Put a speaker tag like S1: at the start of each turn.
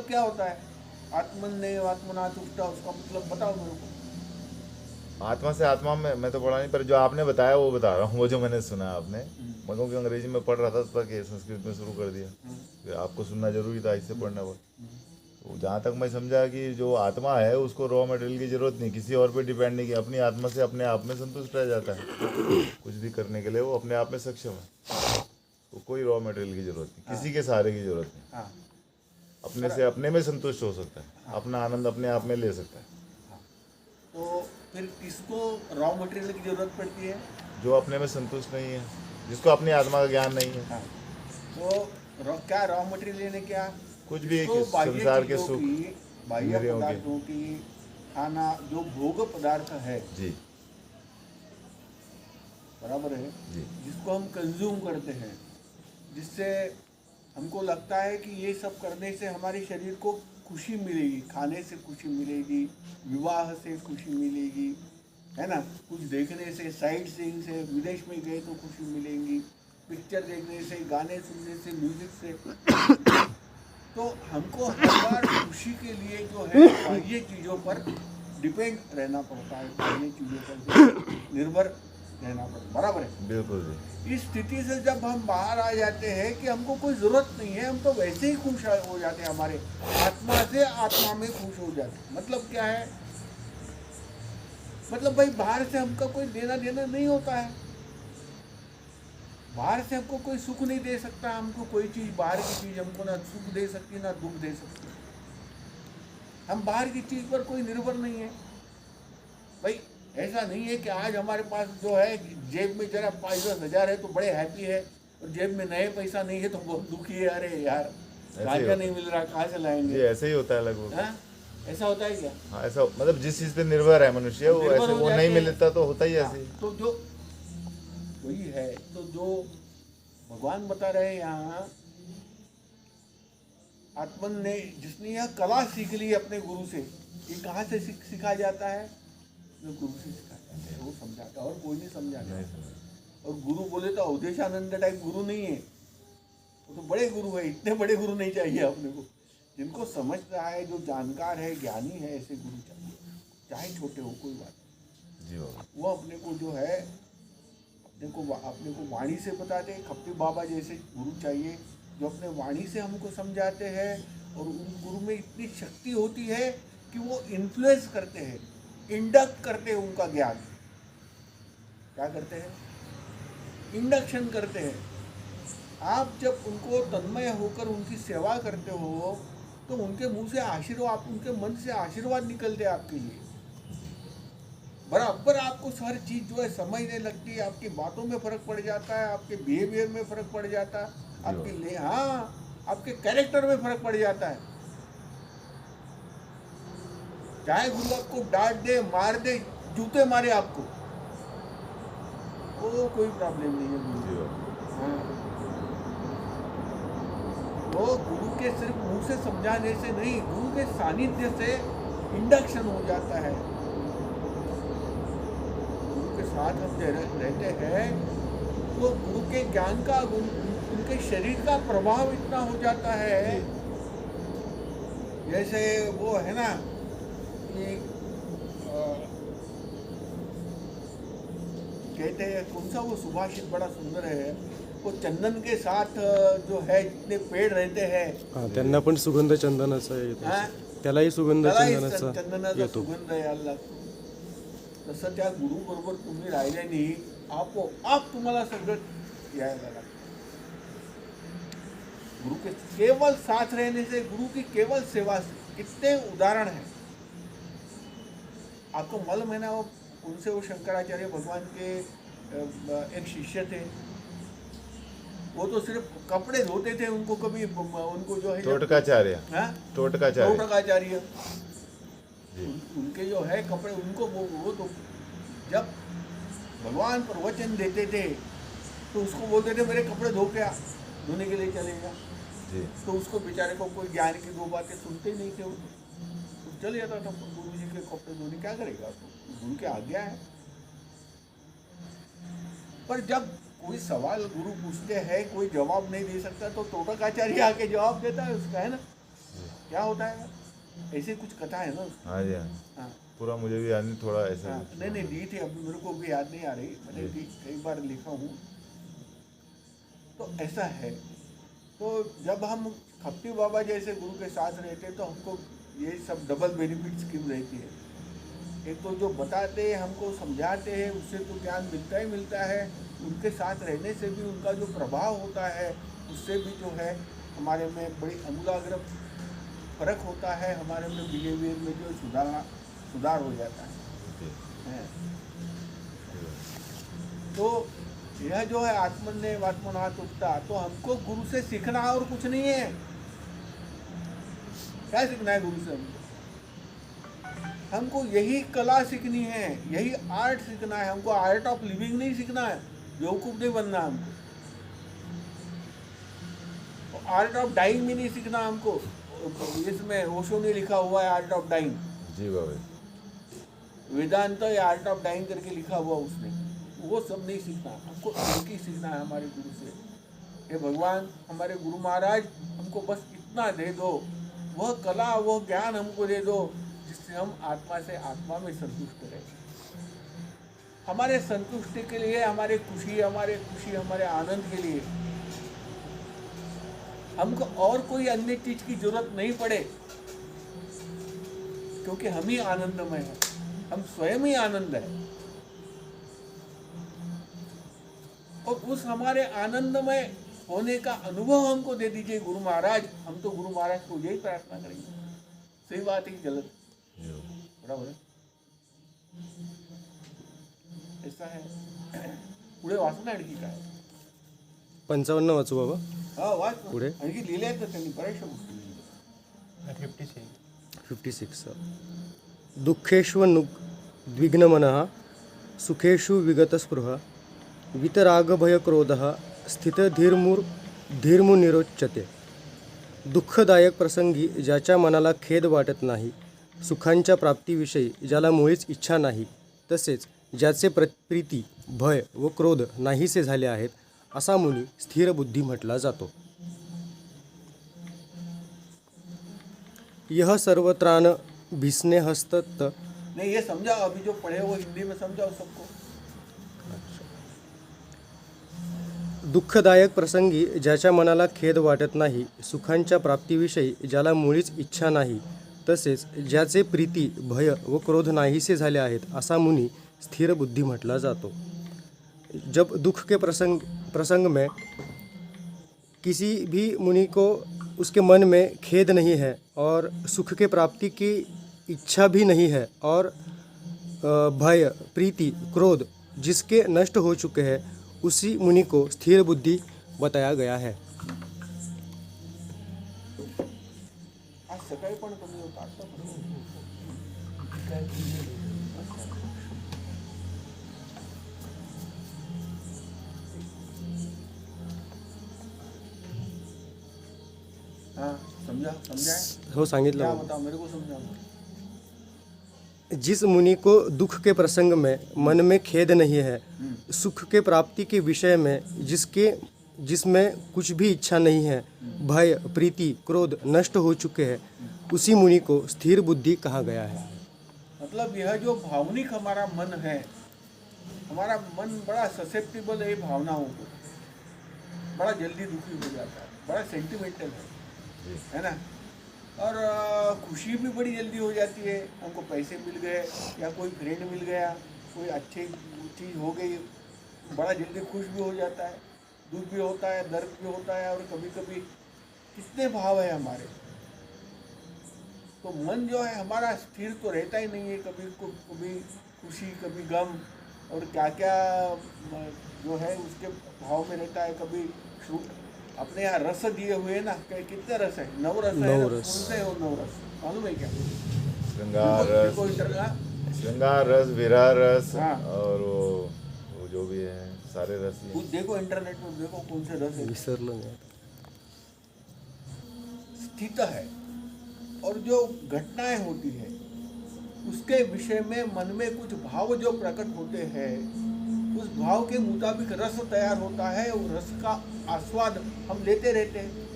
S1: क्या होता है? आत्मन्ने आत्मना तुष्टा, उसका मतलब बताओ मेरे को।
S2: आत्मा से आत्मा में मैं तो पढ़ा नहीं, पर जो आपने बताया वो बता रहा हूँ, वो जो मैंने सुना आपने। मैं क्योंकि अंग्रेजी में पढ़ रहा था कि संस्कृत में शुरू कर दिया, फिर आपको सुनना जरूरी था, इससे पढ़ना पड़ा। तो जहाँ तक मैं समझा कि जो आत्मा है उसको रॉ मटेरियल की जरूरत नहीं, किसी और पे डिपेंड नहीं, कि अपनी आत्मा से अपने आप में संतुष्ट रह जाता है। कुछ भी करने के लिए वो अपने आप में सक्षम है, तो कोई रॉ मटेरियल की जरूरत नहीं, किसी के सहारे की जरूरत नहीं।
S1: हाँ
S2: अपने से अपने में संतुष्ट हो सकता है, अपना आनंद अपने आप में ले सकता है।
S1: हाँ। तो फिर किसको रॉ मटेरियल की जरूरत पड़ती है?
S2: जो अपने में संतुष्ट नहीं है, जिसको अपनी आत्मा का ज्ञान नहीं है,
S1: हाँ। तो क्या रॉ मटेरियल यानी क्या?
S2: कुछ भी
S1: इसको बाह्य
S2: संसार के
S1: चीजों
S2: सुख
S1: की, बाह्य
S2: इंद्रियों के।
S1: पदार्थों की, खाना जो भोग पदार्थ है,
S2: जी
S1: बराबर है,
S2: जी
S1: जिसको हम कंज्यूम करते हैं, जिससे हमको लगता है कि ये सब करने से हमारे शरीर को खुशी मिलेगी, खाने से खुशी मिलेगी, विवाह से खुशी मिलेगी, है ना, कुछ देखने से, साइट सीइंग से, विदेश में गए तो खुशी मिलेगी, पिक्चर देखने से, गाने सुनने से, म्यूजिक से। तो हमको हर बार खुशी के लिए जो है बाह्य चीज़ों पर डिपेंड रहना पड़ता है, बाह्य चीज़ों पर जो है निर्भर रहना पड़ता है, बराबर है।
S2: बिल्कुल जी।
S1: इस स्थिति से जब हम बाहर आ जाते हैं कि हमको कोई ज़रूरत नहीं है, हम तो वैसे ही खुश हो जाते हैं, हमारे आत्मा से आत्मा में खुश हो जाते हैं। मतलब क्या है? मतलब भाई बाहर से हमका कोई लेना देना नहीं होता है, बाहर से हमको कोई सुख नहीं दे सकता, हमको कोई चीज़, बाहर की चीज़ हमको ना सुख दे सकती ना दुख दे सकती। हम बाहर की चीज़ पर कोई निर्भर नहीं है भाई। ऐसा नहीं है कि आज हमारे पास जो है जेब में जरा 5-10 हज़ार है तो बड़े हैप्पी है, और जेब में नए पैसा नहीं है तो बहुत दुखी है, अरे यार गांजा नहीं मिल रहा, कहाँ से
S2: जी
S1: लाएंगे?
S2: ऐसे ही होता है लगभग।
S1: हाँ, ऐसा होता है क्या?
S2: हाँ ऐसा, मतलब जिस चीज़ पे निर्भर है मनुष्य, वो
S1: निर्भर
S2: ऐसे
S1: हो
S2: वो
S1: जाते
S2: नहीं
S1: हैं।
S2: मिलता तो होता ही
S1: हाँ,
S2: ऐसे ही।
S1: तो जो वही है, तो जो भगवान बता रहे हैं यहाँ, आत्मन ने, जिसने यह कला सीख ली अपने गुरु से, ये कहाँ से सिखाया जाता है? जो गुरु से सिखाया जाता है, वो समझाता है, और कोई नहीं समझाता।
S2: नहीं समझ।
S1: और गुरु बोले तो अवधेशानंद टाइप गुरु नहीं है, वो तो बड़े गुरु है, इतने बड़े गुरु नहीं चाहिए अपने को। जिनको समझ रहा है, जो जानकार है, ज्ञानी है, ऐसे गुरु चाहिए, चाहे छोटे हो, कोई बात नहीं।
S2: जी बाबा।
S1: वो अपने को जो है, अपने को वाणी से बताते हैं। खप्पी बाबा जैसे गुरु चाहिए, जो अपने वाणी से हमको समझाते हैं, और उन गुरु में इतनी शक्ति होती है कि वो इन्फ्लुएंस करते हैं, इंडक्ट करते हैं उनका ज्ञान। क्या करते हैं? इंडक्शन करते हैं। आप जब उनको तन्मय होकर उनकी सेवा करते हो, तो उनके मुंह से आशीर्वाद, उनके मन से आशीर्वाद निकलते हैं आपके लिए। बराबर आपको हर चीज़ जो है समझने लगती है, आपकी बातों में फ़र्क पड़ जाता है, आपके बिहेवियर में फ़र्क पड़ जाता है, आपके कैरेक्टर में फ़र्क पड़ जाता है। चाहे गुरु आपको डांट दे, मार दे, जूते मारे आपको, वो कोई प्रॉब्लम नहीं है गुरु।
S2: जी बाबा।
S1: हाँ, वो गुरु के सिर्फ मुंह से समझाने से नहीं, गुरु के सानिध्य से इंडक्शन हो जाता है। गुरु के साथ हम रहते हैं तो गुरु के ज्ञान का, उनके शरीर का प्रभाव इतना हो जाता है। जैसे वो है ना कि कहते हैं, कौन सा वो सुभाषित बड़ा सुंदर है, वो चंदन के साथ जो है जितने पेड़ रहते हैं,
S3: हां, त्यांना पण सुगंध चंदनाचा येतो.
S1: हाँ?
S3: त्यालाही सुगंध
S1: त्यालाही
S3: चंदनाचा
S1: चंदनाचा
S3: येतो.
S1: सुगंध यायला लागतो. तसं त्या गुरु बरोबर तुम्ही राहिल्याने आपोआप तुम्हाला सगळं यायला लागतं. गुरु के केवल साथ रहने से, गुरु की केवल सेवा से, कितने उदाहरण हैं आपको मालूम है ना? वो उनसे, वो शंकराचार्य भगवान के एक शिष्य थे, वो तो सिर्फ कपड़े धोते थे, उनको कभी उनको जो है
S2: टोटकाचार्य।
S1: हाँ?
S2: टोटकाचार्य।
S1: टोटकाचार्य,
S2: जी।
S1: उनके जो है कपड़े, उनको वो तो जब भगवान प्रवचन देते थे तो उसको बोलते थे मेरे कपड़े धो के आ, धोने के लिए चलेगा।
S2: जी।
S1: तो उसको बेचारे को कोई ज्ञान की दो बातें सुनते ही नहीं थे, वो तो चले जाता था गुरु जी के कपड़े धोने। क्या करेगा, तो गुरु की आज्ञा है। पर जब कोई सवाल गुरु पूछते हैं, कोई जवाब नहीं दे सकता, तो टोटकाचार्य आके जवाब देता है उसका, है ना? क्या होता है? ऐसे कुछ कथा है ना।
S2: हाँ जी, हाँ
S1: हाँ
S2: पूरा मुझे भी याद नहीं, थोड़ा ऐसा
S1: हाँ,
S2: कुछ।
S1: नहीं दी थी, अभी मेरे को भी याद नहीं आ रही, मैंने
S2: जी।
S1: भी कई बार लिखा हूँ। तो ऐसा है। तो जब हम खप्पी बाबा जैसे गुरु के साथ रहते तो हमको ये सब डबल बेनिफिट स्कीम रहती है। एक तो जो बताते हैं, हमको समझाते हैं, उससे तो ज्ञान मिलता ही मिलता है। उनके साथ रहने से भी उनका जो प्रभाव होता है, उससे भी जो है हमारे में बड़ी अमूलाग्र फर्क होता है, हमारे में बिहेवियर में जो सुधार हो जाता
S2: जी।
S1: है। तो यह जो है आत्मन्य आत्मनाथ उठता, तो हमको गुरु से सीखना और कुछ नहीं है। क्या सीखना है गुरु से? हमको यही कला सीखनी है, यही आर्ट सीखना है। हमको आर्ट ऑफ लिविंग नहीं सीखना है, बेवकूफ नहीं बनना हमको। आर्ट ऑफ डाइंग भी नहीं सीखना हमको। इसमें ओशो ने लिखा हुआ है आर्ट ऑफ डाइंग,
S2: जी बाबा,
S1: वेदांत या आर्ट ऑफ डाइंग करके लिखा हुआ उसने। वो सब नहीं सीखना हमको, एक ही सीखना है हमारे गुरु से। हे भगवान, हमारे गुरु महाराज, हमको बस इतना दे दो, वह कला वह ज्ञान हमको दे दो जिससे हम आत्मा से आत्मा में संतुष्ट रहें। हमारे संतुष्टि के लिए, हमारे खुशी हमारे आनंद के लिए हमको और कोई अन्य चीज की जरूरत नहीं पड़े, क्योंकि हम ही आनंदमय हैं, हम स्वयं ही आनंद है। और उस हमारे आनंदमय होने का अनुभव हमको दे दीजिए गुरु महाराज। हम तो गुरु महाराज को यही प्रार्थना करेंगे। सही बात है कि गलत? बराबर है। ऐसा है। पुढे वाचना आणखी काय?
S3: 55 वाचू बाबा.
S1: हा वाच.
S3: पुढे?
S1: आणखी लिहिले आहेत ना त्यांनी बऱ्याचशा गोष्टी लिहिल्या.
S3: 56. दुःखेष्वनुद्विग्नमनः सुखेषु विगतस्पृहा वितरागभयक्रोधः स्थितधीर्मुनिरोच्यते. दुःखदायक प्रसंगी ज्याच्या मनाला खेद वाटत नाही, सुखांच्या प्राप्तीविषयी ज्याला मुळीच इच्छा नाही, तसेच ज्याचे प्रीती, भय व क्रोध नाहीसे झाले आहेत, असा मुनी स्थिर बुद्धी म्हटला जातो. यह सर्वत्राण भिसने हस्तत.
S1: नहीं, ये समझाओ, अभी जो पढ़े वो हिंदी में समझाओ सबको।
S3: दुःखदायक प्रसंगी ज्याच्या मनाला खेद वाटत नाही, सुखांच्या प्राप्तीविषयी ज्याला मुळीच इच्छा नाही, तसेच ज्याचे प्रीती, भय व क्रोध नाहीसे झाले आहेत, असा मुनी स्थिर बुद्धी म्हटला जातो. जब दुख के प्रसंग में किसी भी मुनि को उसके मन में खेद नहीं है और सुख के प्राप्ति की इच्छा भी नहीं है और भय, प्रीति, क्रोध जिसके नष्ट हो चुके हैं, उसी मुनि को स्थिर बुद्धि बताया गया है.
S1: आज सकाळी पण कमी होता, आता पण हाँ समझाए.
S3: हो सांगितलं
S1: क्या
S3: बाबा.
S1: बताओ, मेरे को समझाओ.
S3: जिस मुनि को दुख के प्रसंग में मन में खेद नहीं है, सुख के प्राप्ति के विषय में जिसमें कुछ भी इच्छा नहीं है, भय, प्रीति, क्रोध नष्ट हो चुके हैं, उसी मुनि को स्थिर बुद्धि कहा गया है.
S1: मतलब यह जो भावनिक हमारा मन है, हमारा मन बड़ा ससेप्टिबल है भावनाओं को, बड़ा जल्दी दुखी हो जाता है, बड़ा सेंटिमेंटल है ना. और खुशी भी बड़ी जल्दी हो जाती है. हमको पैसे मिल गए या कोई फ्रेंड मिल गया, कोई अच्छी चीज़ हो गई, बड़ा जल्दी खुश भी हो जाता है. दुख भी होता है, दर्द भी होता है, और कभी कभी कितने भाव है हमारे. तो मन जो है हमारा स्थिर तो रहता ही नहीं है. कभी खुशी, कभी गम, और क्या क्या जो है उसके भाव में रहता है. कभी अपने यहाँ रस दिए हुए ना, कितने रस है? 9 रस है. कौन से हो 9 रस मालूम है क्या?
S2: श्रृंगार रस, विरह रस,
S1: हाँ.
S2: और वो जो भी है सारे रस ही
S1: कुछ देखो इंटरनेट में, देखो कौन से रस है.
S3: विसरलं नाही.
S1: स्थित है. और जो घटनाएं होती है उसके विषय में मन में कुछ भाव जो प्रकट होते हैं, उस भाव के मुताबिक रस तैयार होता है. और रस का आस्वाद हम लेते रहते हैं.